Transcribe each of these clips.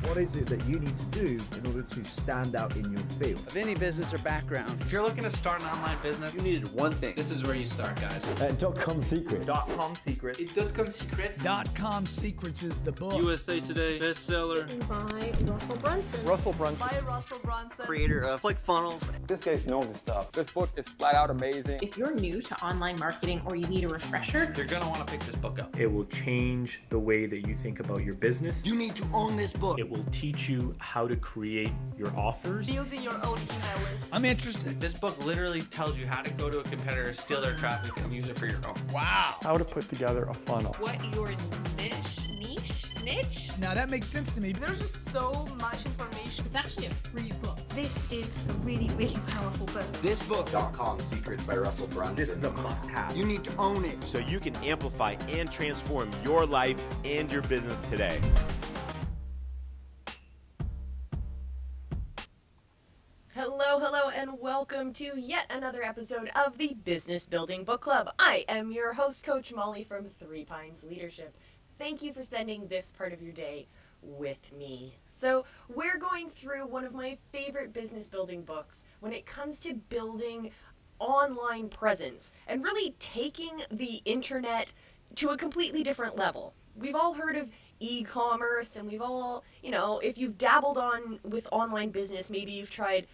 What is it that you need to do in order to stand out in your field? Of any business or background. If you're looking to start an online business, you needed one thing. This is where you start, guys. .com Secrets. .com Secrets. It's .com Secrets. .com Secrets is the book. USA Today bestseller. By Russell Brunson. Russell Brunson. By Russell Brunson. Creator of ClickFunnels. This guy knows his stuff. This book is flat out amazing. If you're new to online marketing or you need a refresher, you're going to want to pick this book up. It will change the way that you think about your business. You need to own this book. It will teach you how to create your offers. Building your own email list. I'm interested. This book literally tells you how to go to a competitor, steal their traffic, and use it for your own. Wow. How to put together a funnel. What your niche? Now that makes sense to me. There's just so much information. It's actually a free book. This is a really, really powerful book. This book, .com Secrets by Russell Brunson. This is a must-have. You need to own it. So you can amplify and transform your life and your business today. Hello, and welcome to yet another episode of the Business Building Book Club. I am your host, Coach Molly from Three Pines Leadership. Thank you for spending this part of your day with me. So we're going through one of my favorite business building books when it comes to building online presence and really taking the internet to a completely different level. We've all heard of e-commerce, and we've all, if you've dabbled with online business, maybe you've tried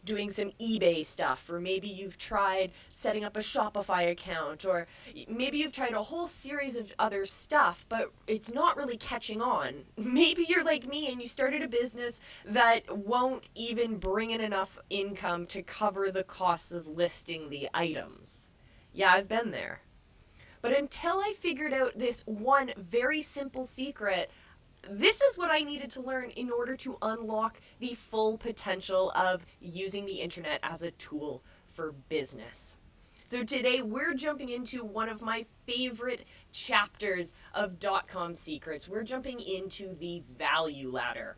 doing some eBay stuff, or maybe you've tried setting up a Shopify account, or maybe you've tried a whole series of other stuff, but it's not really catching on. Maybe you're like me and you started a business that won't even bring in enough income to cover the costs of listing the items. Yeah, I've been there. But until I figured out this one very simple secret, this is what I needed to learn in order to unlock the full potential of using the internet as a tool for business. So today we're jumping into one of my favorite chapters of .com Secrets. We're jumping into the value ladder.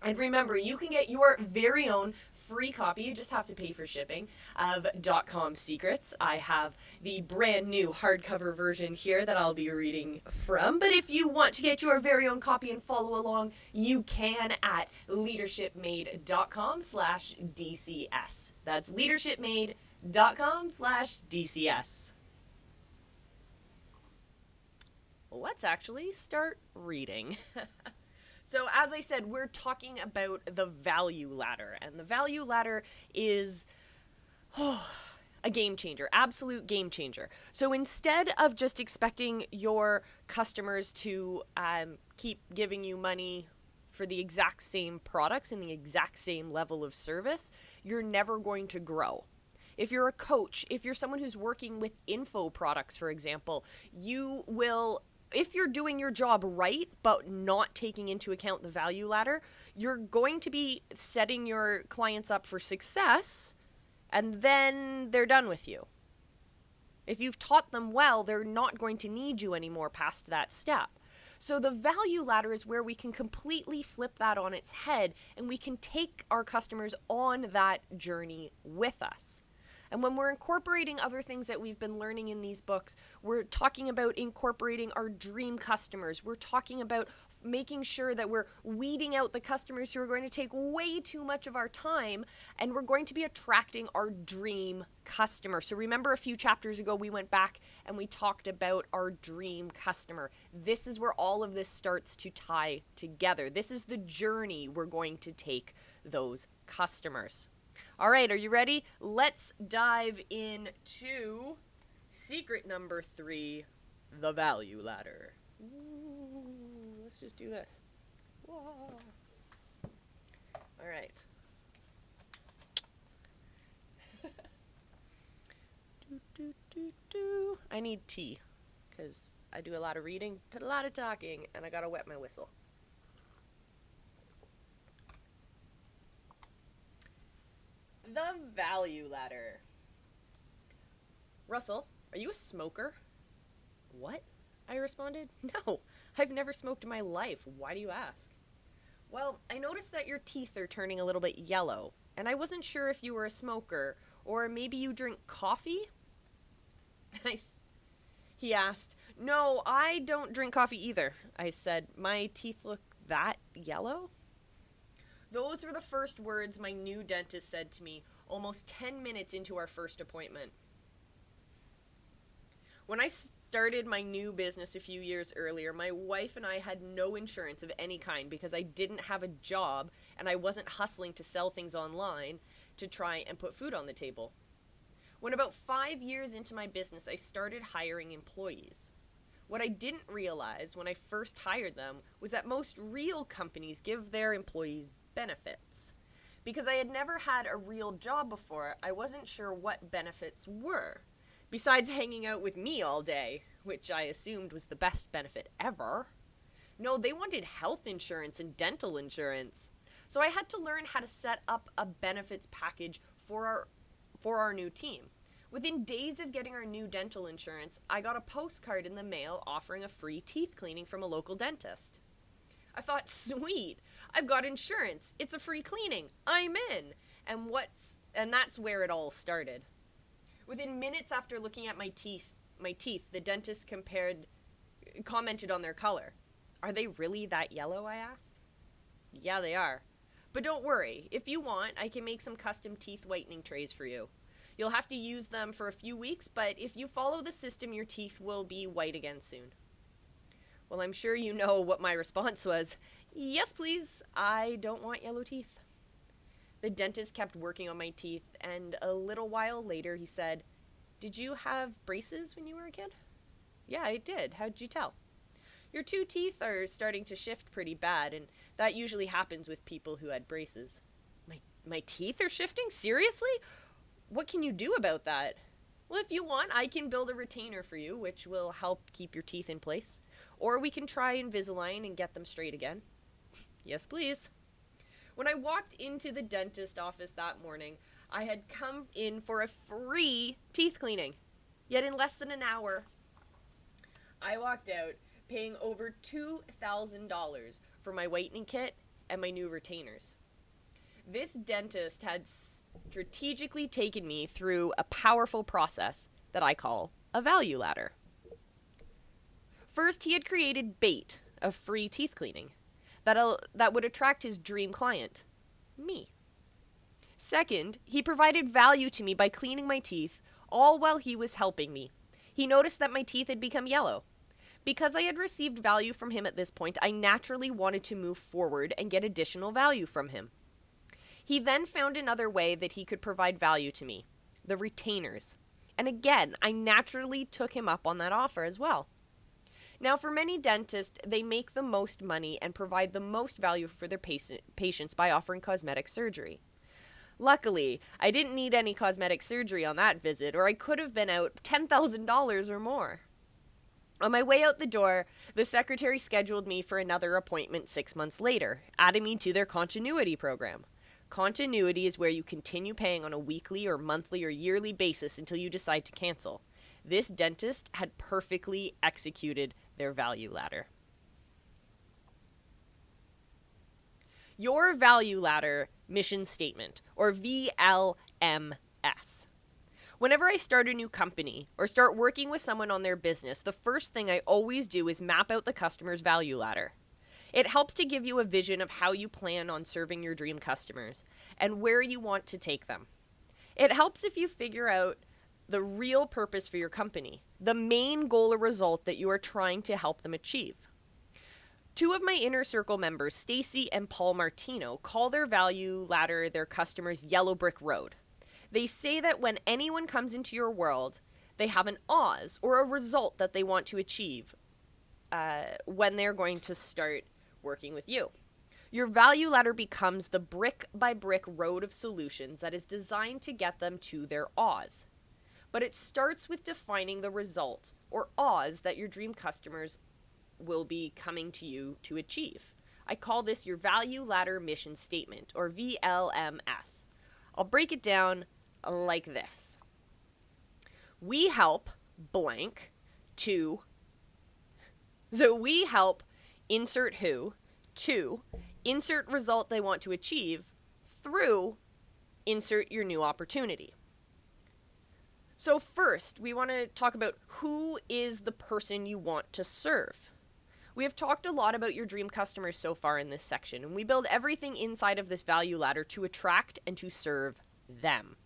And remember, you can get your very own free copy, you just have to pay for shipping, of .com Secrets. I have the brand new hardcover version here that I'll be reading from, but if you want to get your very own copy and follow along, you can at leadershipmade.com/DCS. That's leadershipmade.com/DCS. Let's actually start reading. So as I said, we're talking about the value ladder, and the value ladder is a game changer, absolute game changer. So instead of just expecting your customers to keep giving you money for the exact same products and the exact same level of service, you're never going to grow. If you're a coach, if you're someone who's working with info products, for example, you will... If you're doing your job right, but not taking into account the value ladder, you're going to be setting your clients up for success, and then they're done with you. If you've taught them well, they're not going to need you anymore past that step. So the value ladder is where we can completely flip that on its head, and we can take our customers on that journey with us. And when we're incorporating other things that we've been learning in these books, we're talking about incorporating our dream customers. We're talking about making sure that we're weeding out the customers who are going to take way too much of our time, and we're going to be attracting our dream customer. So remember, a few chapters ago, we went back and we talked about our dream customer. This is where all of this starts to tie together. This is the journey we're going to take those customers. All right, are you ready? Let's dive into secret number 3, the value ladder. Ooh, let's just do this. Whoa. All right. I need tea because I do a lot of reading, a lot of talking, and I gotta wet my whistle. The value ladder. Russell, are you a smoker? What? I responded. No, I've never smoked in my life. Why do you ask? Well, I noticed that your teeth are turning a little bit yellow, and I wasn't sure if you were a smoker, or maybe you drink coffee? He asked. No, I don't drink coffee either, I said. My teeth look that yellow? Those were the first words my new dentist said to me almost 10 minutes into our first appointment. When I started my new business a few years earlier, my wife and I had no insurance of any kind because I didn't have a job and I wasn't hustling to sell things online to try and put food on the table. When about 5 years into my business, I started hiring employees. What I didn't realize when I first hired them was that most real companies give their employees benefits. Because I had never had a real job before, I wasn't sure what benefits were. Besides hanging out with me all day, which I assumed was the best benefit ever. No, they wanted health insurance and dental insurance. So I had to learn how to set up a benefits package for our new team. Within days of getting our new dental insurance, I got a postcard in the mail offering a free teeth cleaning from a local dentist. I thought, sweet, I've got insurance. It's a free cleaning. I'm in. And that's where it all started. Within minutes after looking at my teeth, the dentist commented on their color. Are they really that yellow, I asked. Yeah, they are. But don't worry. If you want, I can make some custom teeth whitening trays for you. You'll have to use them for a few weeks, but if you follow the system, your teeth will be white again soon. Well, I'm sure you know what my response was. Yes, please. I don't want yellow teeth. The dentist kept working on my teeth, and a little while later he said, Did you have braces when you were a kid? Yeah, I did. How'd you tell? Your 2 teeth are starting to shift pretty bad, and that usually happens with people who had braces. My teeth are shifting? Seriously? What can you do about that? Well, if you want, I can build a retainer for you, which will help keep your teeth in place. Or we can try Invisalign and get them straight again. Yes, please. When I walked into the dentist office that morning, I had come in for a free teeth cleaning. Yet in less than an hour, I walked out paying over $2,000 for my whitening kit and my new retainers. This dentist had strategically taken me through a powerful process that I call a value ladder. First, he had created bait of free teeth cleaning that would attract his dream client, me. Second, he provided value to me by cleaning my teeth, all while he was helping me. He noticed that my teeth had become yellow. Because I had received value from him at this point, I naturally wanted to move forward and get additional value from him. He then found another way that he could provide value to me, the retainers. And again, I naturally took him up on that offer as well. Now, for many dentists, they make the most money and provide the most value for their patients by offering cosmetic surgery. Luckily, I didn't need any cosmetic surgery on that visit, or I could have been out $10,000 or more. On my way out the door, the secretary scheduled me for another appointment 6 months later, adding me to their continuity program. Continuity is where you continue paying on a weekly or monthly or yearly basis until you decide to cancel. This dentist had perfectly executed their value ladder. Your value ladder mission statement, or VLMS. Whenever I start a new company or start working with someone on their business, the first thing I always do is map out the customer's value ladder. It helps to give you a vision of how you plan on serving your dream customers and where you want to take them. It helps if you figure out the real purpose for your company, the main goal or result that you are trying to help them achieve. 2 of my inner circle members, Stacy and Paul Martino, call their value ladder their customers' yellow brick road. They say that when anyone comes into your world, they have an Oz or a result that they want to achieve when they're going to start working with you. Your value ladder becomes the brick by brick road of solutions that is designed to get them to their Oz. But it starts with defining the result or Oz that your dream customers will be coming to you to achieve. I call this your value ladder mission statement, or VLMS. I'll break it down like this. We help blank to, so we help insert who to insert result they want to achieve through insert your new opportunity. So first, we want to talk about who is the person you want to serve. We have talked a lot about your dream customers so far in this section, and we build everything inside of this value ladder to attract and to serve them.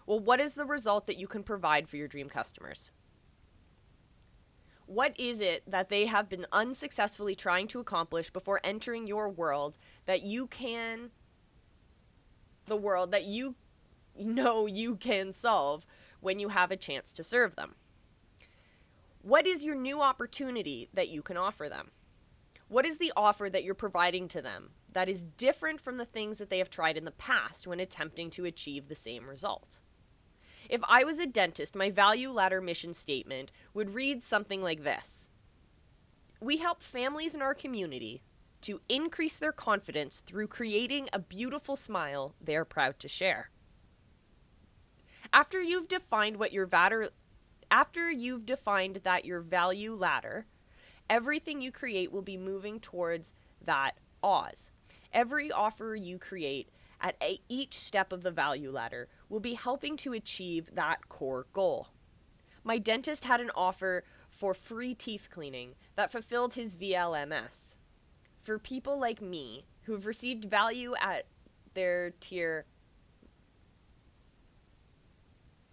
Well, what is the result that you can provide for your dream customers? What is it that they have been unsuccessfully trying to accomplish before entering your world that you can, the world that you know you can solve when you have a chance to serve them? What is your new opportunity that you can offer them? What is the offer that you're providing to them that is different from the things that they have tried in the past when attempting to achieve the same result? If I was a dentist, my value ladder mission statement would read something like this. We help families in our community to increase their confidence through creating a beautiful smile they are proud to share. After you've defined that your value ladder, everything you create will be moving towards that Oz. Every offer you create at each step of the value ladder will be helping to achieve that core goal. My dentist had an offer for free teeth cleaning that fulfilled his VLMS. For people like me who have received value at their tier,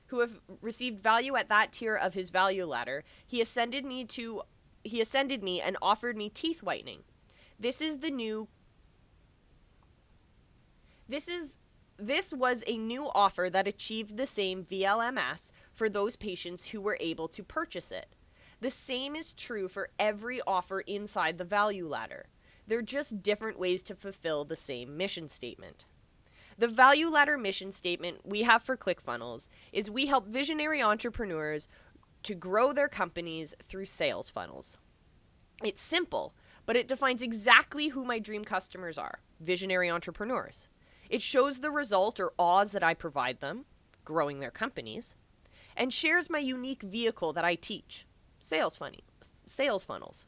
who have received value at that tier of his value ladder, he ascended me and offered me teeth whitening. This was a new offer that achieved the same VLMS for those patients who were able to purchase it. The same is true for every offer inside the value ladder. They're just different ways to fulfill the same mission statement. The value ladder mission statement we have for ClickFunnels is we help visionary entrepreneurs to grow their companies through sales funnels. It's simple, but it defines exactly who my dream customers are, visionary entrepreneurs. It shows the result or Oz that I provide them, growing their companies, and shares my unique vehicle that I teach, sales funnels.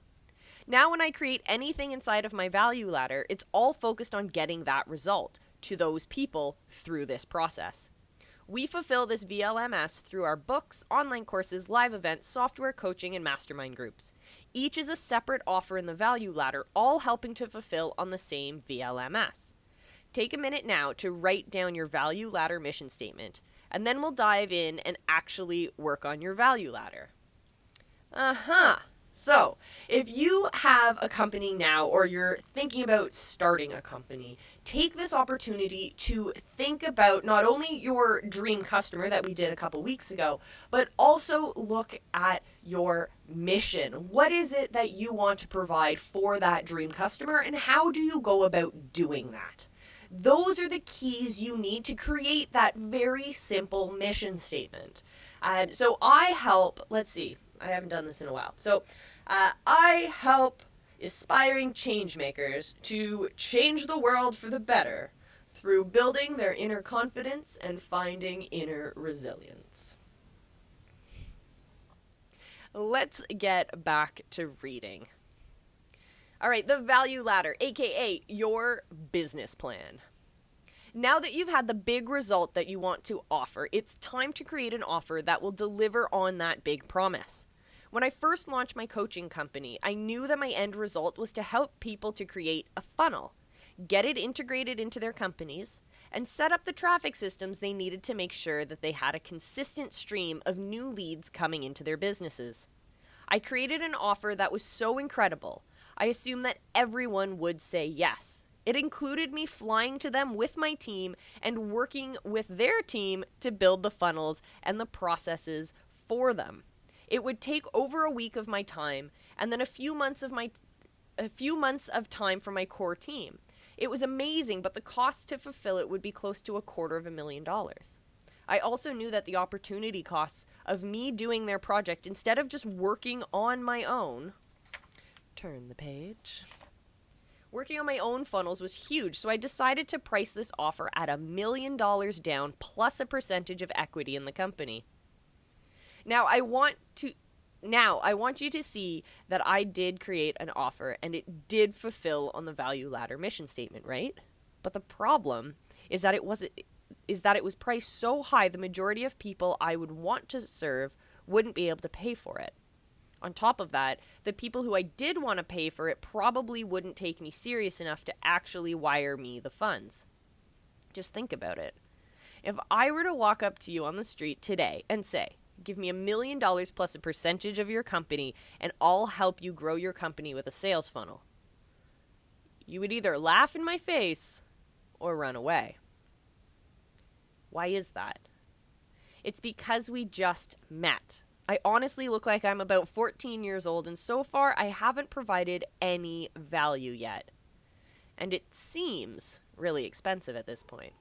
Now when I create anything inside of my value ladder, it's all focused on getting that result to those people through this process. We fulfill this VLMS through our books, online courses, live events, software coaching, and mastermind groups. Each is a separate offer in the value ladder, all helping to fulfill on the same VLMS. Take a minute now to write down your value ladder mission statement, and then we'll dive in and actually work on your value ladder. So, if you have a company now or you're thinking about starting a company, take this opportunity to think about not only your dream customer that we did a couple weeks ago, but also look at your mission. What is it that you want to provide for that dream customer, and how do you go about doing that? Those are the keys you need to create that very simple mission statement. So I help, let's see, I haven't done this in a while. So I help aspiring change makers to change the world for the better through building their inner confidence and finding inner resilience. Let's get back to reading. All right, the value ladder, aka your business plan. Now that you've had the big result that you want to offer, it's time to create an offer that will deliver on that big promise. When I first launched my coaching company, I knew that my end result was to help people to create a funnel, get it integrated into their companies, and set up the traffic systems they needed to make sure that they had a consistent stream of new leads coming into their businesses. I created an offer that was so incredible, I assumed that everyone would say yes. It included me flying to them with my team and working with their team to build the funnels and the processes for them. It would take over a week of my time and then a few months of time for my core team. It was amazing, but the cost to fulfill it would be close to $250,000. I also knew that the opportunity costs of me doing their project instead of just working on my own, turn the page, working on my own funnels was huge, so I decided to price this offer at $1 million down plus a percentage of equity in the company. Now I want you to see that I did create an offer and it did fulfill on the value ladder mission statement, right? But the problem is that it was priced so high the majority of people I would want to serve wouldn't be able to pay for it. On top of that, the people who I did want to pay for it probably wouldn't take me serious enough to actually wire me the funds. Just think about it. If I were to walk up to you on the street today and say, give me $1 million plus a percentage of your company and I'll help you grow your company with a sales funnel, you would either laugh in my face or run away. Why is that? It's because we just met. I honestly look like I'm about 14 years old, and so far I haven't provided any value yet. And it seems really expensive at this point.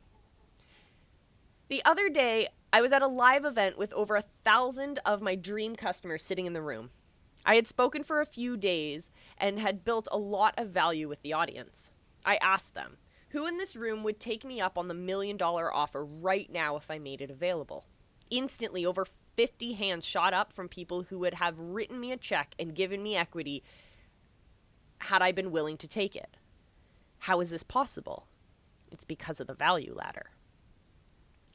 The other day, I was at a live event with over 1,000 of my dream customers sitting in the room. I had spoken for a few days and had built a lot of value with the audience. I asked them, who in this room would take me up on the $1 million offer right now if I made it available? Instantly, over 50 hands shot up from people who would have written me a check and given me equity had I been willing to take it. How is this possible? It's because of the value ladder.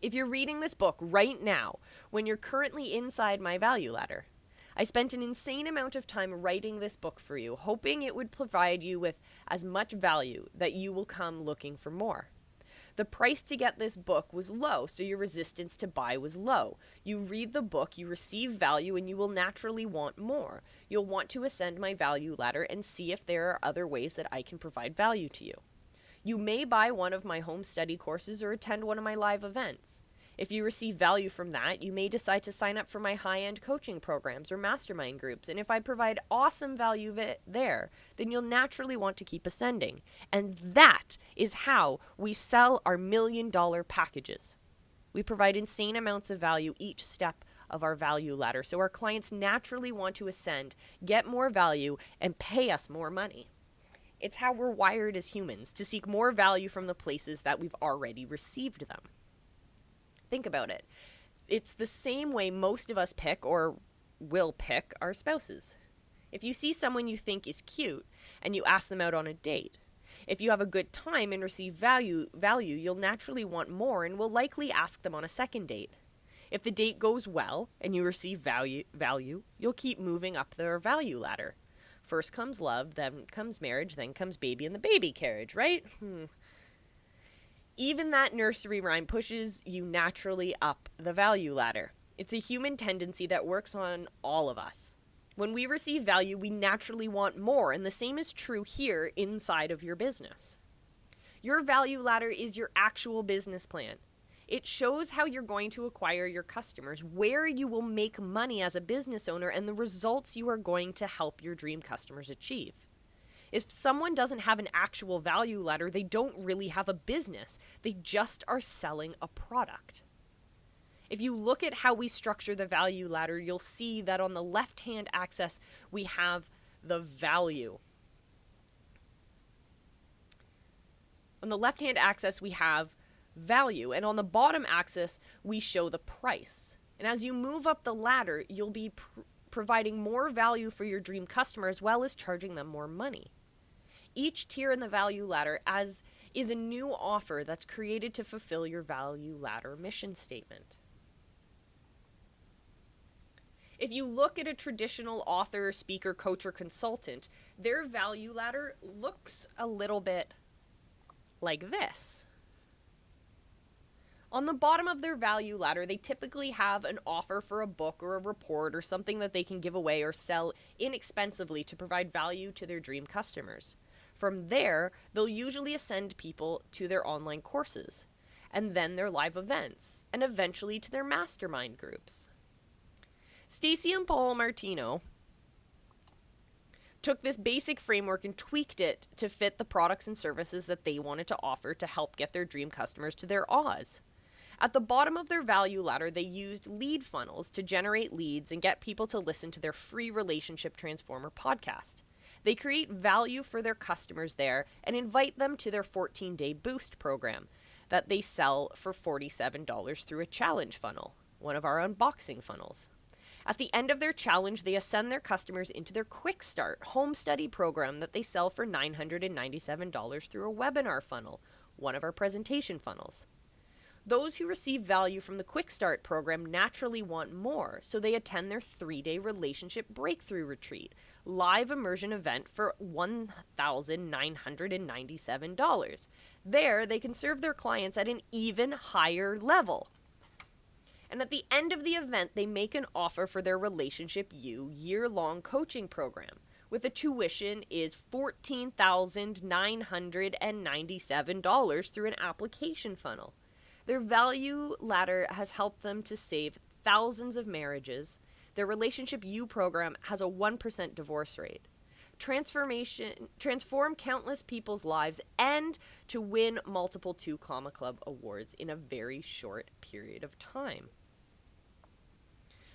If you're reading this book right now, when you're currently inside my value ladder, I spent an insane amount of time writing this book for you, hoping it would provide you with as much value that you will come looking for more. The price to get this book was low, so your resistance to buy was low. You read the book, you receive value, and you will naturally want more. You'll want to ascend my value ladder and see if there are other ways that I can provide value to you. You may buy one of my home study courses or attend one of my live events. If you receive value from that, you may decide to sign up for my high-end coaching programs or mastermind groups. And if I provide awesome value there, then you'll naturally want to keep ascending. And that is how we sell our $1 million packages. We provide insane amounts of value each step of our value ladder, so our clients naturally want to ascend, get more value, and pay us more money. It's how we're wired as humans, to seek more value from the places that we've already received them. Think about it. It's the same way most of us pick or will pick our spouses. If you see someone you think is cute and you ask them out on a date, if you have a good time and receive value, you'll naturally want more and will likely ask them on a second date. If the date goes well and you receive value, you'll keep moving up their value ladder. First comes love, then comes marriage, then comes baby in the baby carriage, right? Even that nursery rhyme pushes you naturally up the value ladder. It's a human tendency that works on all of us. When we receive value, we naturally want more, and the same is true here inside of your business. Your value ladder is your actual business plan. It shows how you're going to acquire your customers, where you will make money as a business owner, and the results you are going to help your dream customers achieve. If someone doesn't have an actual value ladder, they don't really have a business. They just are selling a product. If you look at how we structure the value ladder, you'll see that on the left-hand axis, we have the value. On the left-hand axis, we have value, and on the bottom axis, we show the price. And as you move up the ladder, you'll be providing more value for your dream customer as well as charging them more money. Each tier in the value ladder is a new offer that's created to fulfill your value ladder mission statement. If you look at a traditional author, speaker, coach, or consultant, their value ladder looks a little bit like this. On the bottom of their value ladder, they typically have an offer for a book or a report or something that they can give away or sell inexpensively to provide value to their dream customers. From there, they'll usually ascend people to their online courses, and then their live events, and eventually to their mastermind groups. Stacy and Paul Martino took this basic framework and tweaked it to fit the products and services that they wanted to offer to help get their dream customers to their Oz. At the bottom of their value ladder, they used lead funnels to generate leads and get people to listen to their free Relationship Transformer podcast. They create value for their customers there and invite them to their 14-day boost program that they sell for $47 through a challenge funnel, one of our unboxing funnels. At the end of their challenge, they ascend their customers into their Quick Start home study program that they sell for $997 through a webinar funnel, one of our presentation funnels. Those who receive value from the Quick Start program naturally want more, so they attend their 3-day relationship breakthrough retreat, live immersion event for $1,997. There, they can serve their clients at an even higher level. And at the end of the event, they make an offer for their Relationship U year-long coaching program, with the tuition is $14,997 through an application funnel. Their value ladder has helped them to save thousands of marriages. Their Relationship U program has a 1% divorce rate. Transform countless people's lives, and to win multiple 2 Comma Club awards in a very short period of time.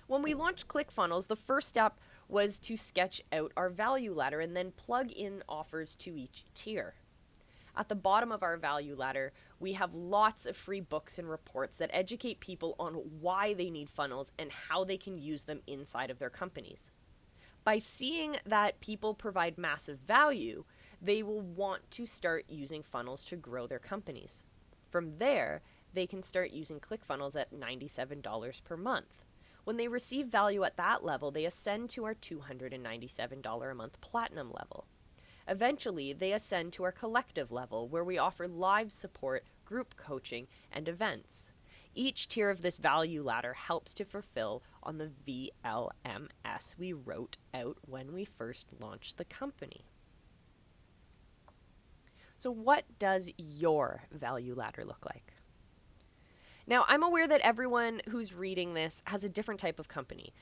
When we launched ClickFunnels, the first step was to sketch out our value ladder and then plug in offers to each tier. At the bottom of our value ladder, we have lots of free books and reports that educate people on why they need funnels and how they can use them inside of their companies. By seeing that people provide massive value, they will want to start using funnels to grow their companies. From there, they can start using ClickFunnels at $97 per month. When they receive value at that level, they ascend to our $297 a month platinum level. Eventually, they ascend to our collective level, where we offer live support, group coaching, and events. Each tier of this value ladder helps to fulfill on the VLMS we wrote out when we first launched the company. So what does your value ladder look like? Now, I'm aware that everyone who's reading this has a different type of company.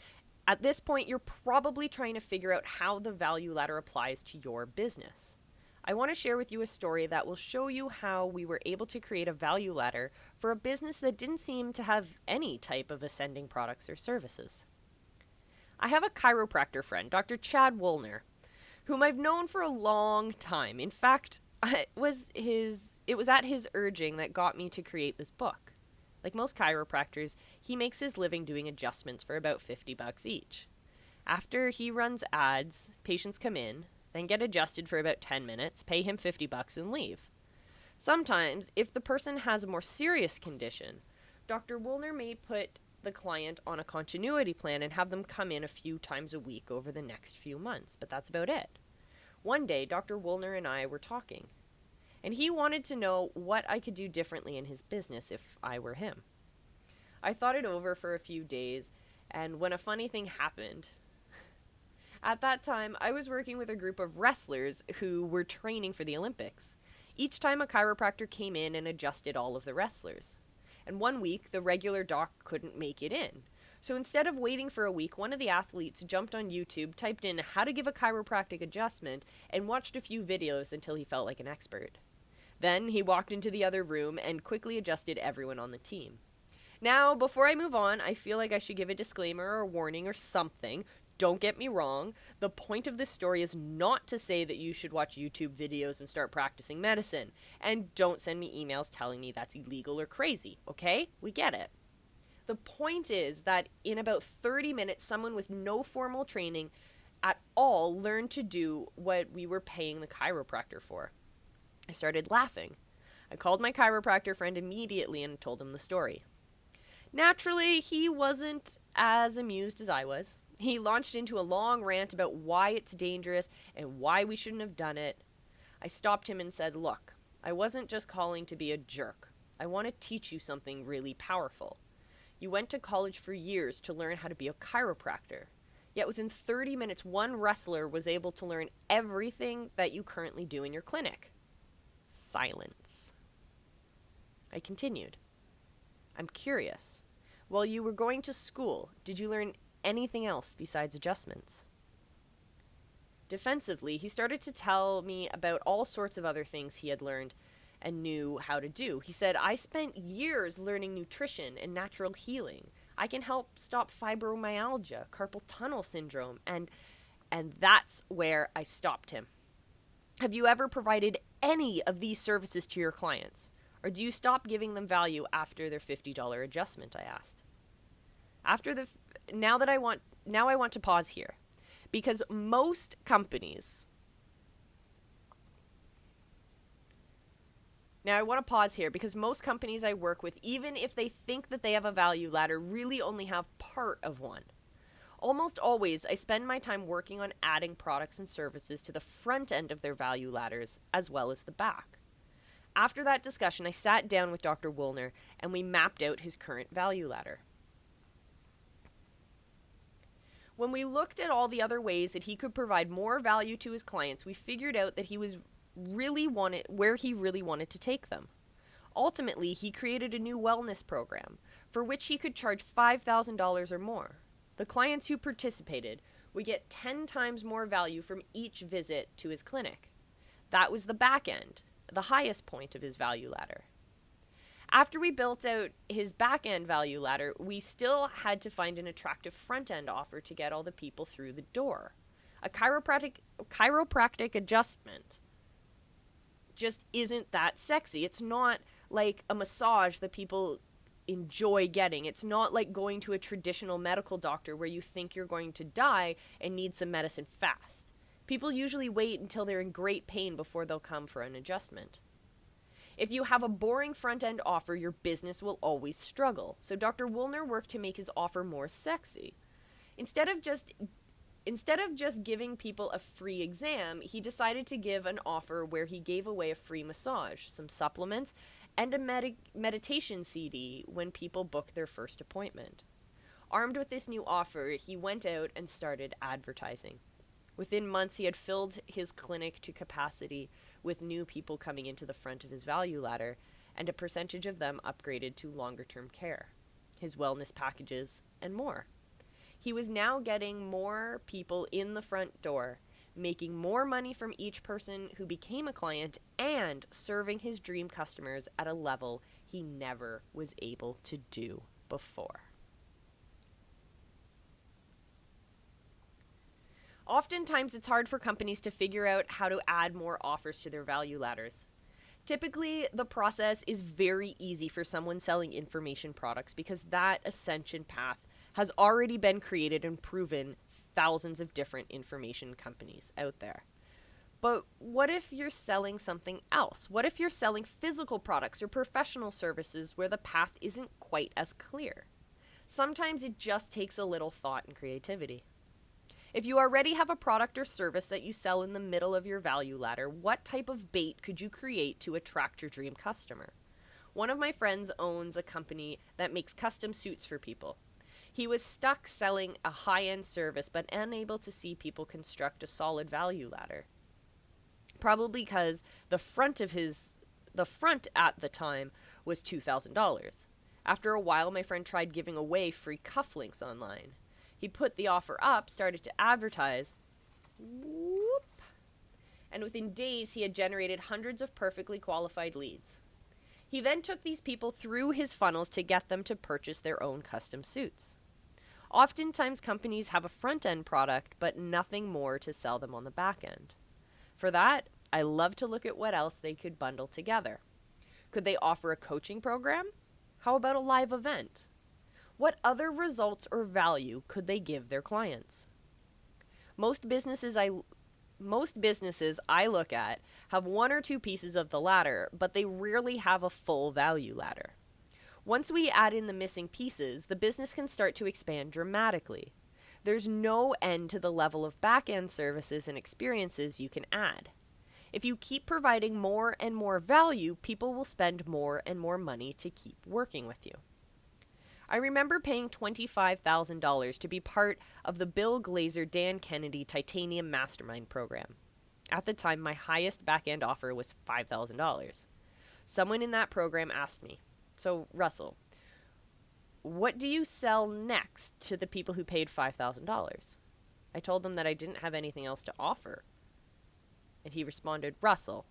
At this point, you're probably trying to figure out how the value ladder applies to your business. I want to share with you a story that will show you how we were able to create a value ladder for a business that didn't seem to have any type of ascending products or services. I have a chiropractor friend, Dr. Chad Woolner, whom I've known for a long time. In fact, it was at his urging that got me to create this book. Like most chiropractors, he makes his living doing adjustments for about $50 each. After he runs ads, patients come in, then get adjusted for about 10 minutes, pay him $50 and leave. Sometimes, if the person has a more serious condition, Dr. Woolner may put the client on a continuity plan and have them come in a few times a week over the next few months, but that's about it. One day, Dr. Woolner and I were talking, and he wanted to know what I could do differently in his business if I were him. I thought it over for a few days, and when a funny thing happened. At that time, I was working with a group of wrestlers who were training for the Olympics. Each time a chiropractor came in and adjusted all of the wrestlers. And one week, the regular doc couldn't make it in. So instead of waiting for a week, one of the athletes jumped on YouTube, typed in how to give a chiropractic adjustment, and watched a few videos until he felt like an expert. Then he walked into the other room and quickly adjusted everyone on the team. Now, before I move on, I feel like I should give a disclaimer or a warning or something. Don't get me wrong. The point of this story is not to say that you should watch YouTube videos and start practicing medicine. And don't send me emails telling me that's illegal or crazy, okay? We get it. The point is that in about 30 minutes, someone with no formal training at all learned to do what we were paying the chiropractor for. I started laughing. I called my chiropractor friend immediately and told him the story. Naturally, he wasn't as amused as I was. He launched into a long rant about why it's dangerous and why we shouldn't have done it. I stopped him and said, "Look, I wasn't just calling to be a jerk. I want to teach you something really powerful. You went to college for years to learn how to be a chiropractor. Yet within 30 minutes, one wrestler was able to learn everything that you currently do in your clinic." Silence. I continued. "I'm curious. While you were going to school, did you learn anything else besides adjustments?" Defensively, he started to tell me about all sorts of other things he had learned and knew how to do. He said, "I spent years learning nutrition and natural healing. I can help stop fibromyalgia, carpal tunnel syndrome," and that's where I stopped him. "Have you ever provided any of these services to your clients? Or do you stop giving them value after their $50 adjustment?" I asked. Now I want to pause here, because most companies Now, I want to pause here because most companies I work with, even if they think that they have a value ladder, really only have part of one. Almost always, I spend my time working on adding products and services to the front end of their value ladders, as well as the back. After that discussion, I sat down with Dr. Woolner and we mapped out his current value ladder. When we looked at all the other ways that he could provide more value to his clients, we figured out that where he really wanted to take them. Ultimately, he created a new wellness program for which he could charge $5,000 or more. The clients who participated would get 10 times more value from each visit to his clinic. That was the back end, the highest point of his value ladder. After we built out his back end value ladder, we still had to find an attractive front end offer to get all the people through the door. A chiropractic adjustment just isn't that sexy. It's not like a massage that people enjoy getting. It's not like going to a traditional medical doctor where you think you're going to die and need some medicine fast. People usually wait until they're in great pain before they'll come for an adjustment. If you have a boring front-end offer, your business will always struggle. So Dr. Woolner worked to make his offer more sexy. Instead of just giving people a free exam, he decided to give an offer where he gave away a free massage, some supplements, and a meditation CD when people booked their first appointment. Armed with this new offer, he went out and started advertising. Within months, he had filled his clinic to capacity with new people coming into the front of his value ladder, and a percentage of them upgraded to longer-term care, his wellness packages, and more. He was now getting more people in the front door, making more money from each person who became a client, and serving his dream customers at a level he never was able to do before. Oftentimes, it's hard for companies to figure out how to add more offers to their value ladders. Typically, the process is very easy for someone selling information products because that ascension path has already been created and proven thousands of different information companies out there. But what if you're selling something else? What if you're selling physical products or professional services where the path isn't quite as clear? Sometimes it just takes a little thought and creativity. If you already have a product or service that you sell in the middle of your value ladder, what type of bait could you create to attract your dream customer? One of my friends owns a company that makes custom suits for people. He was stuck selling a high-end service but unable to see people construct a solid value ladder. Probably because the front at the time was $2,000. After a while, my friend tried giving away free cufflinks online. He put the offer up, started to advertise, and within days he had generated hundreds of perfectly qualified leads. He then took these people through his funnels to get them to purchase their own custom suits. Oftentimes companies have a front-end product, but nothing more to sell them on the back end. For that, I love to look at what else they could bundle together. Could they offer a coaching program? How about a live event? What other results or value could they give their clients? Most businesses I look at have one or two pieces of the ladder, but they rarely have a full value ladder. Once we add in the missing pieces, the business can start to expand dramatically. There's no end to the level of back-end services and experiences you can add. If you keep providing more and more value, people will spend more and more money to keep working with you. I remember paying $25,000 to be part of the Bill Glazer Dan Kennedy Titanium Mastermind program. At the time, my highest back-end offer was $5,000. Someone in that program asked me, "So, Russell, what do you sell next to the people who paid $5,000? I told them that I didn't have anything else to offer. And he responded, "Russell,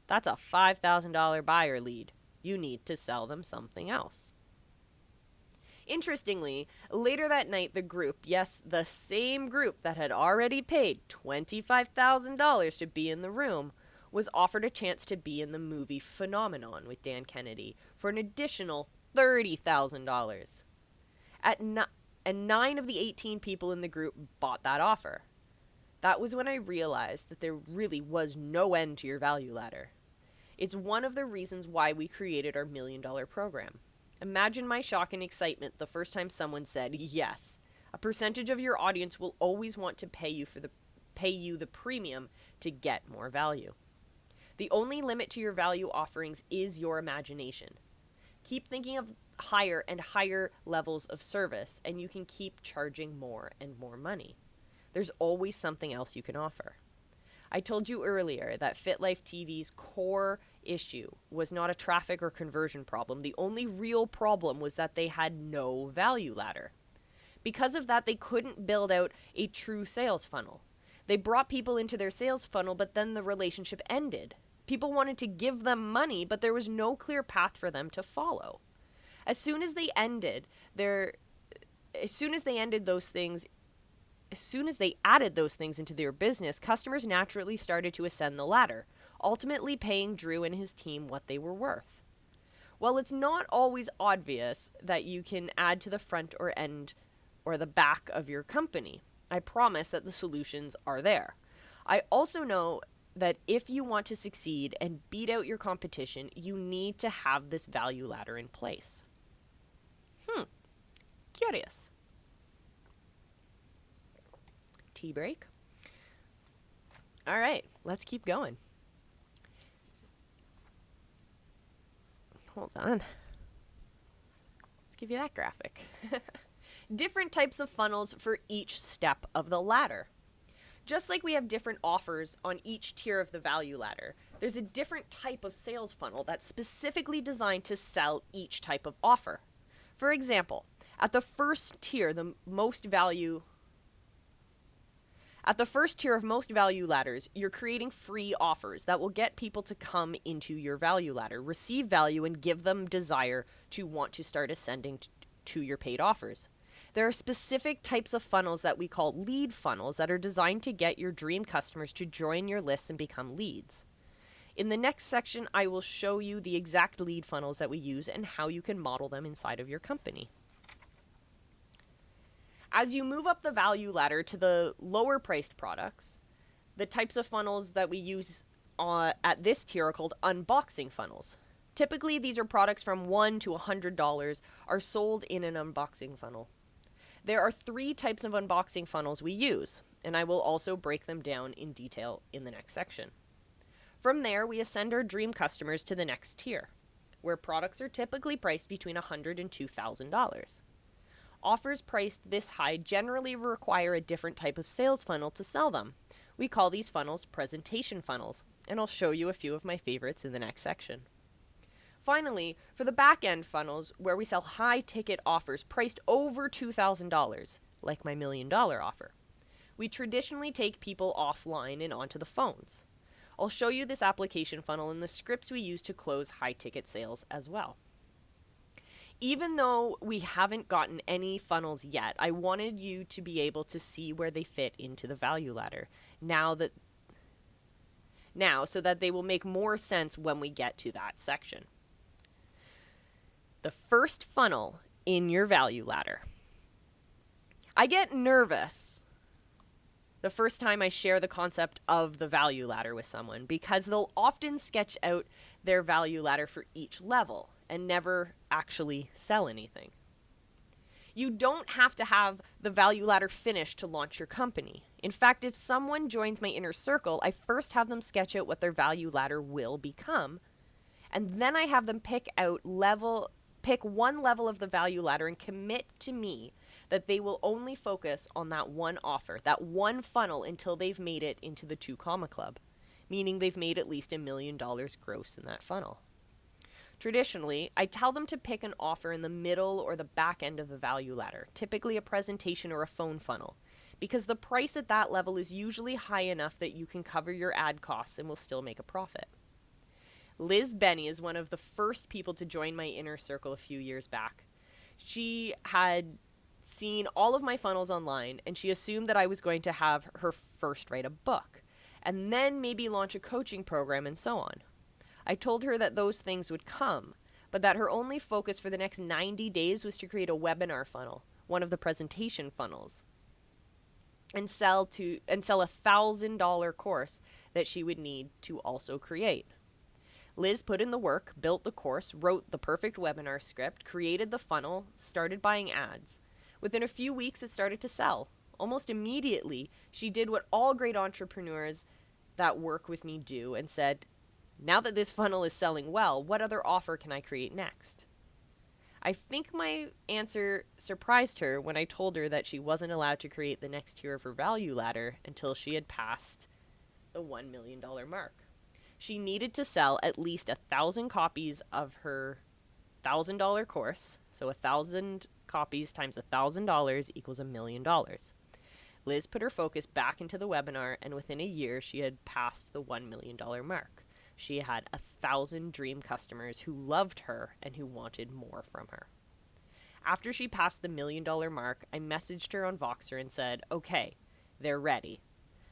that's a $5,000 buyer lead. You need to sell them something else." Interestingly, later that night, the group, yes, the same group that had already paid $25,000 to be in the room, was offered a chance to be in the movie Phenomenon with Dan Kennedy for an additional $30,000. And 9 of the 18 people in the group bought that offer. That was when I realized that there really was no end to your value ladder. It's one of the reasons why we created our $1 Million program. Imagine my shock and excitement the first time someone said yes. A percentage of your audience will always want to pay you the premium to get more value. The only limit to your value offerings is your imagination. Keep thinking of higher and higher levels of service, and you can keep charging more and more money. There's always something else you can offer. I told you earlier that FitLife TV's core issue was not a traffic or conversion problem. The only real problem was that they had no value ladder. Because of that, they couldn't build out a true sales funnel. They brought people into their sales funnel, but then the relationship ended. People wanted to give them money, but there was no clear path for them to follow. As soon as they added those things into their business, customers naturally started to ascend the ladder, ultimately paying Drew and his team what they were worth. While it's not always obvious that you can add to the front or end or the back of your company, I promise that the solutions are there. I also know that if you want to succeed and beat out your competition, you need to have this value ladder in place. Curious. Tea break. All right, let's keep going. Hold on. Let's give you that graphic. Different types of funnels for each step of the ladder. Just like we have different offers on each tier of the value ladder, there's a different type of sales funnel that's specifically designed to sell each type of offer. For example, at the first tier of most value ladders, you're creating free offers that will get people to come into your value ladder, receive value, and give them desire to want to start ascending to your paid offers. There are specific types of funnels that we call lead funnels that are designed to get your dream customers to join your lists and become leads. In the next section, I will show you the exact lead funnels that we use and how you can model them inside of your company. As you move up the value ladder to the lower priced products, the types of funnels that we use at this tier are called unboxing funnels. Typically, these are products from $1 to $100 are sold in an unboxing funnel. There are 3 types of unboxing funnels we use, and I will also break them down in detail in the next section. From there, we ascend our dream customers to the next tier, where products are typically priced between $100 and $2,000. Offers priced this high generally require a different type of sales funnel to sell them. We call these funnels presentation funnels, and I'll show you a few of my favorites in the next section. Finally, for the back-end funnels, where we sell high-ticket offers priced over $2,000, like my $1 Million offer, we traditionally take people offline and onto the phones. I'll show you this application funnel and the scripts we use to close high-ticket sales as well. Even though we haven't gotten any funnels yet, I wanted you to be able to see where they fit into the value ladder now so that they will make more sense when we get to that section. The first funnel in your value ladder. I get nervous the first time I share the concept of the value ladder with someone because they'll often sketch out their value ladder for each level and never actually sell anything. You don't have to have the value ladder finished to launch your company. In fact, if someone joins my inner circle, I first have them sketch out what their value ladder will become, and then I have them pick one level of the value ladder and commit to me that they will only focus on that one offer, that one funnel, until they've made it into the 2 Comma Club, meaning they've made at least $1 million gross in that funnel. Traditionally, I tell them to pick an offer in the middle or the back end of the value ladder, typically a presentation or a phone funnel, because the price at that level is usually high enough that you can cover your ad costs and will still make a profit. Liz Benny is one of the first people to join my inner circle a few years back. She had seen all of my funnels online, and she assumed that I was going to have her first write a book, and then maybe launch a coaching program and so on. I told her that those things would come, but that her only focus for the next 90 days was to create a webinar funnel, one of the presentation funnels, and sell a $1,000 course that she would need to also create. Liz put in the work, built the course, wrote the perfect webinar script, created the funnel, started buying ads. Within a few weeks, it started to sell. Almost immediately, she did what all great entrepreneurs that work with me do and said, now that this funnel is selling well, what other offer can I create next? I think my answer surprised her when I told her that she wasn't allowed to create the next tier of her value ladder until she had passed the $1 million mark. She needed to sell at least 1,000 copies of her $1,000 course. So 1,000 copies times $1,000 equals $1 million. Liz put her focus back into the webinar, and within a year, she had passed the $1 million mark. She had 1,000 dream customers who loved her and who wanted more from her. After she passed the $1 million mark, I messaged her on Voxer and said, okay, they're ready.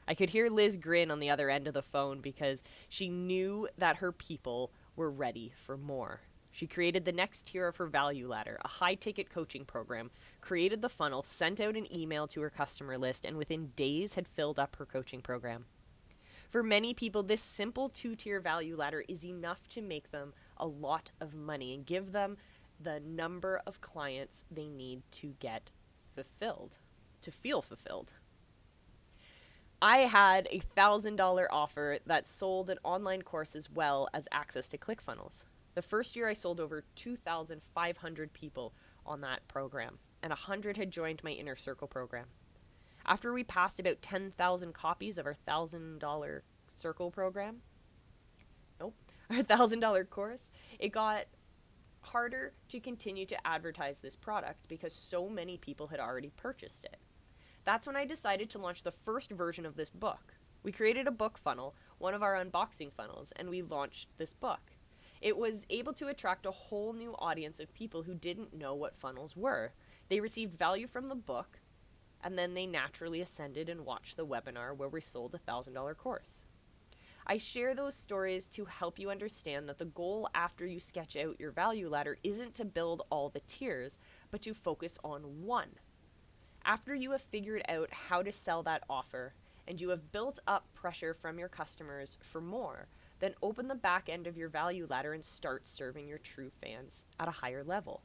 I could hear Liz grin on the other end of the phone because she knew that her people were ready for more. She created the next tier of her value ladder, a high-ticket coaching program, created the funnel, sent out an email to her customer list, and within days had filled up her coaching program. For many people, this simple 2-tier value ladder is enough to make them a lot of money and give them the number of clients they need to get fulfilled, to feel fulfilled. I had a $1,000 offer that sold an online course as well as access to ClickFunnels. The first year I sold over 2,500 people on that program, and 100 had joined my Inner Circle program. After we passed about 10,000 copies of our $1,000 circle program, our $1,000 course, it got harder to continue to advertise this product because so many people had already purchased it. That's when I decided to launch the first version of this book. We created a book funnel, one of our unboxing funnels, and we launched this book. It was able to attract a whole new audience of people who didn't know what funnels were. They received value from the book, and then they naturally ascended and watched the webinar where we sold a $1,000 course. I share those stories to help you understand that the goal after you sketch out your value ladder isn't to build all the tiers, but to focus on one. After you have figured out how to sell that offer and you have built up pressure from your customers for more, then open the back end of your value ladder and start serving your true fans at a higher level.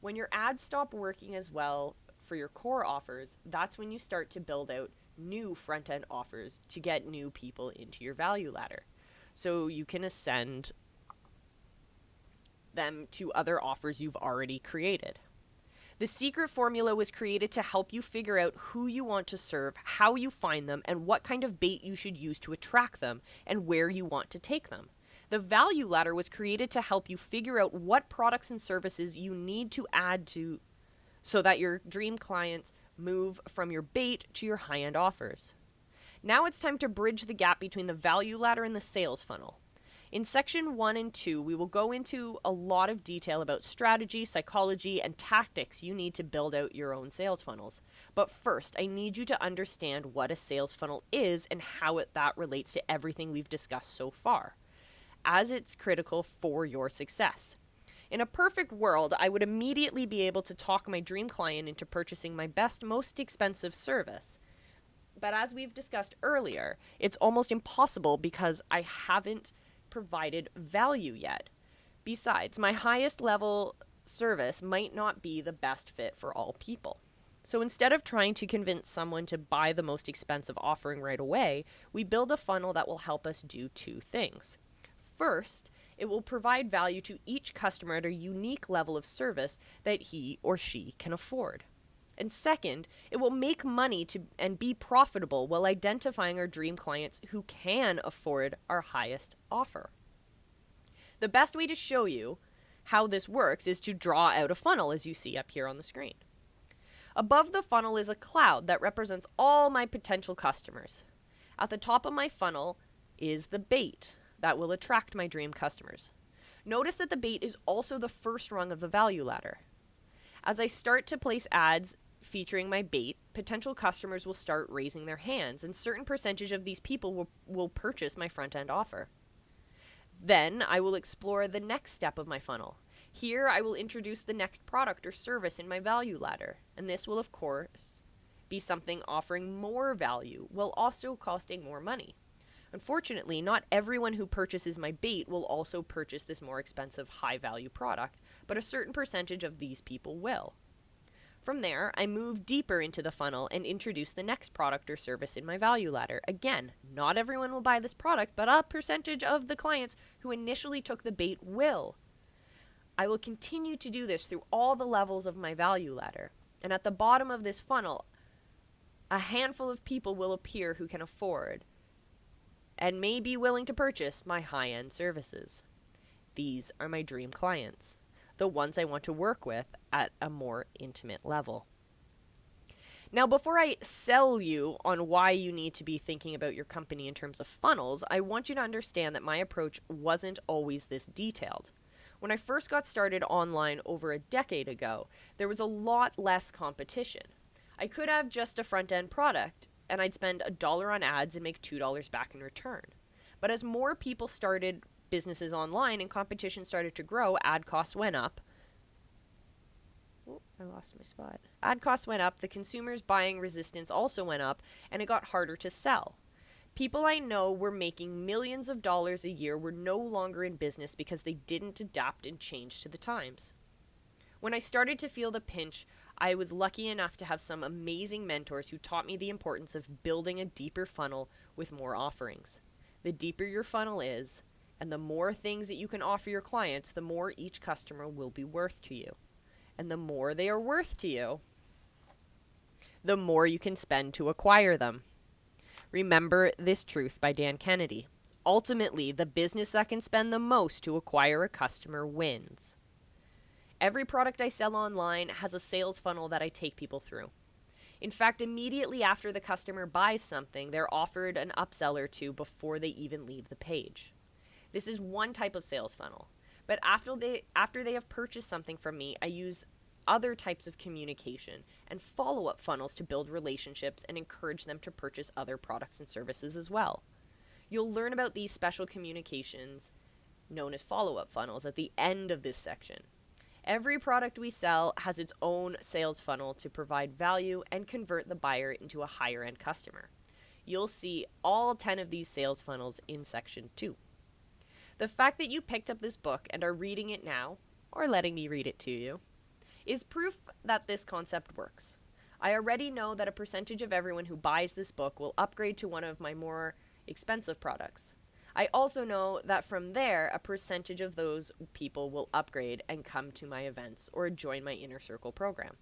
When your ads stop working as well for your core offers, that's when you start to build out new front-end offers to get new people into your value ladder. So you can ascend them to other offers you've already created. The secret formula was created to help you figure out who you want to serve, how you find them, and what kind of bait you should use to attract them, and where you want to take them. The value ladder was created to help you figure out what products and services you need to add to so that your dream clients move from your bait to your high-end offers. Now it's time to bridge the gap between the value ladder and the sales funnel. In section 1 and 2, we will go into a lot of detail about strategy, psychology, and tactics you need to build out your own sales funnels. But first, I need you to understand what a sales funnel is and how that relates to everything we've discussed so far, as it's critical for your success. In a perfect world, I would immediately be able to talk my dream client into purchasing my best, most expensive service. But as we've discussed earlier, it's almost impossible because I haven't provided value yet. Besides, my highest level service might not be the best fit for all people. So instead of trying to convince someone to buy the most expensive offering right away, we build a funnel that will help us do two things. First, it will provide value to each customer at a unique level of service that he or she can afford. And second, it will make money and be profitable while identifying our dream clients who can afford our highest offer. The best way to show you how this works is to draw out a funnel as you see up here on the screen. Above the funnel is a cloud that represents all my potential customers. At the top of my funnel is the bait that will attract my dream customers. Notice that the bait is also the first rung of the value ladder. As I start to place ads featuring my bait, potential customers will start raising their hands, and certain percentage of these people will purchase my front-end offer. Then I will explore the next step of my funnel. Here I will introduce the next product or service in my value ladder, and this will of course be something offering more value while also costing more money. Unfortunately, not everyone who purchases my bait will also purchase this more expensive, high-value product, but a certain percentage of these people will. From there, I move deeper into the funnel and introduce the next product or service in my value ladder. Again, not everyone will buy this product, but a percentage of the clients who initially took the bait will. I will continue to do this through all the levels of my value ladder. And at the bottom of this funnel, a handful of people will appear who can afford and may be willing to purchase my high-end services. These are my dream clients, the ones I want to work with at a more intimate level. Now, before I sell you on why you need to be thinking about your company in terms of funnels, I want you to understand that my approach wasn't always this detailed. When I first got started online over a decade ago, there was a lot less competition. I could have just a front-end product, and I'd spend $1 on ads and make $2 back in return. But as more people started businesses online and competition started to grow, ad costs went up. Oh, I lost my spot. Ad costs went up, the consumer's buying resistance also went up, and it got harder to sell. People I know were making millions of dollars a year were no longer in business because they didn't adapt and change to the times. When I started to feel the pinch, I was lucky enough to have some amazing mentors who taught me the importance of building a deeper funnel with more offerings. The deeper your funnel is, and the more things that you can offer your clients, the more each customer will be worth to you. And the more they are worth to you, the more you can spend to acquire them. Remember this truth by Dan Kennedy. Ultimately, the business that can spend the most to acquire a customer wins. Every product I sell online has a sales funnel that I take people through. In fact, immediately after the customer buys something, they're offered an upsell or two before they even leave the page. This is one type of sales funnel. But after they have purchased something from me, I use other types of communication and follow-up funnels to build relationships and encourage them to purchase other products and services as well. You'll learn about these special communications, known as follow-up funnels, at the end of this section. Every product we sell has its own sales funnel to provide value and convert the buyer into a higher-end customer. You'll see all 10 of these sales funnels in section 2. The fact that you picked up this book and are reading it now, or letting me read it to you, is proof that this concept works. I already know that a percentage of everyone who buys this book will upgrade to one of my more expensive products. I also know that from there, a percentage of those people will upgrade and come to my events or join my Inner Circle program.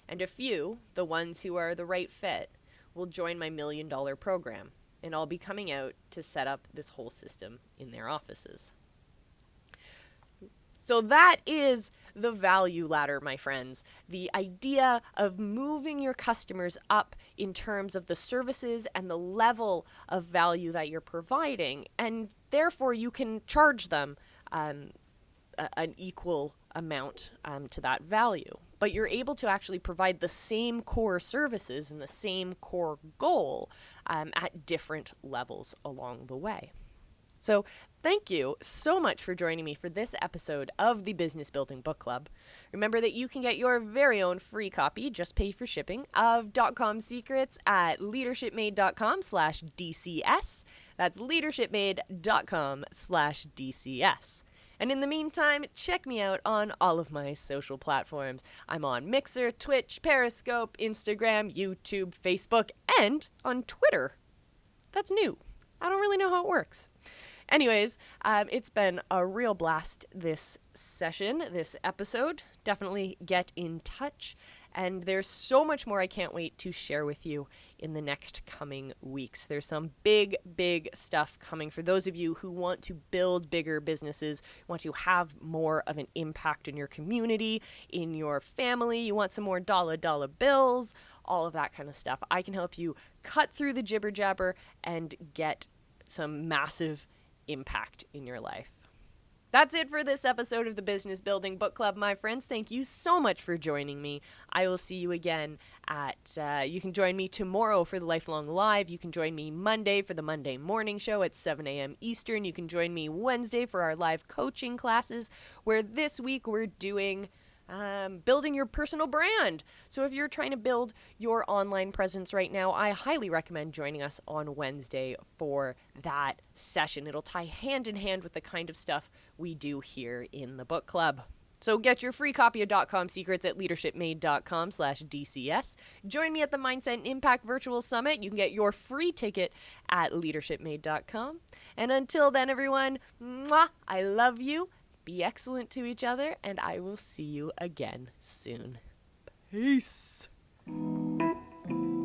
And a few, the ones who are the right fit, will join my $1 million program, and I'll be coming out to set up this whole system in their offices. So that is the value ladder, my friends. The idea of moving your customers up in terms of the services and the level of value that you're providing, and therefore you can charge them an equal amount to that value. But you're able to actually provide the same core services and the same core goal at different levels along the way. So thank you so much for joining me for this episode of the Business Building Book Club. Remember that you can get your very own free copy, just pay for shipping, of .com Secrets at leadershipmade.com/DCS. That's leadershipmade.com/DCS. And in the meantime, check me out on all of my social platforms. I'm on Mixer, Twitch, Periscope, Instagram, YouTube, Facebook, and on Twitter. That's new. I don't really know how it works. Anyways, it's been a real blast this session, this episode. Definitely get in touch. And there's so much more I can't wait to share with you in the next coming weeks. There's some big, big stuff coming for those of you who want to build bigger businesses, want to have more of an impact in your community, in your family. You want some more dollar bills, all of that kind of stuff. I can help you cut through the jibber jabber and get some massive impact in your life. That's it for this episode of the Business Building Book Club, my friends. Thank you so much for joining me. I will see you again at, you can join me tomorrow for the Lifelong Live. You can join me Monday for the Monday morning show at 7 a.m. Eastern. You can join me Wednesday for our live coaching classes, where this week we're doing building your personal brand. So if you're trying to build your online presence right now, I highly recommend joining us on Wednesday for that session. It'll tie hand in hand with the kind of stuff we do here in the book club. So get your free copy of .com Secrets at leadershipmade.com/DCS. Join me at the Mindset and Impact Virtual Summit. You can get your free ticket at leadershipmade.com. And until then, everyone, mwah, I love you. Be excellent to each other, and I will see you again soon. Peace.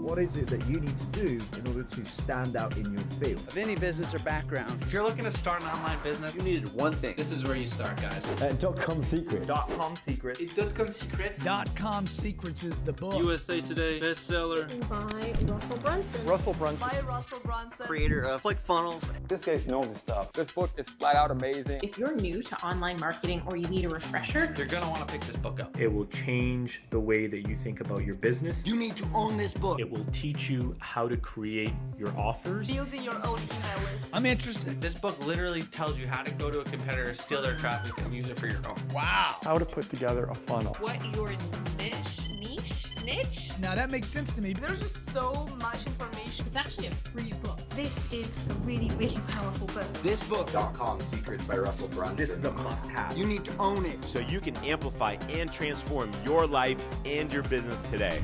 What is it that you need to do in order to stand out in your field? Of any business or background. If you're looking to start an online business, You needed one thing. this is where you start, guys. .com Secrets. .com Secrets. Is .com Secrets? .com Secrets is the book. USA Today bestseller. By Russell Brunson. Russell Brunson. By Russell Brunson. Creator of ClickFunnels. This guy knows his stuff. This book is flat out amazing. If you're new to online marketing or you need a refresher, You're going to want to pick this book up. It will change the way that you think about your business. You need to own this book. It will teach you how to create your offers. Building your own email list. I'm interested. This book literally tells you how to go to a competitor, steal their traffic, and use it for your own. Wow. How to put together a funnel. what your niche? Now that makes sense to me. But There's just so much information. It's actually a free book. This is a really, really powerful book. this book, .com Secrets by Russell Brunson. This is a must-have. you need to own it. So you can amplify and transform your life and your business today.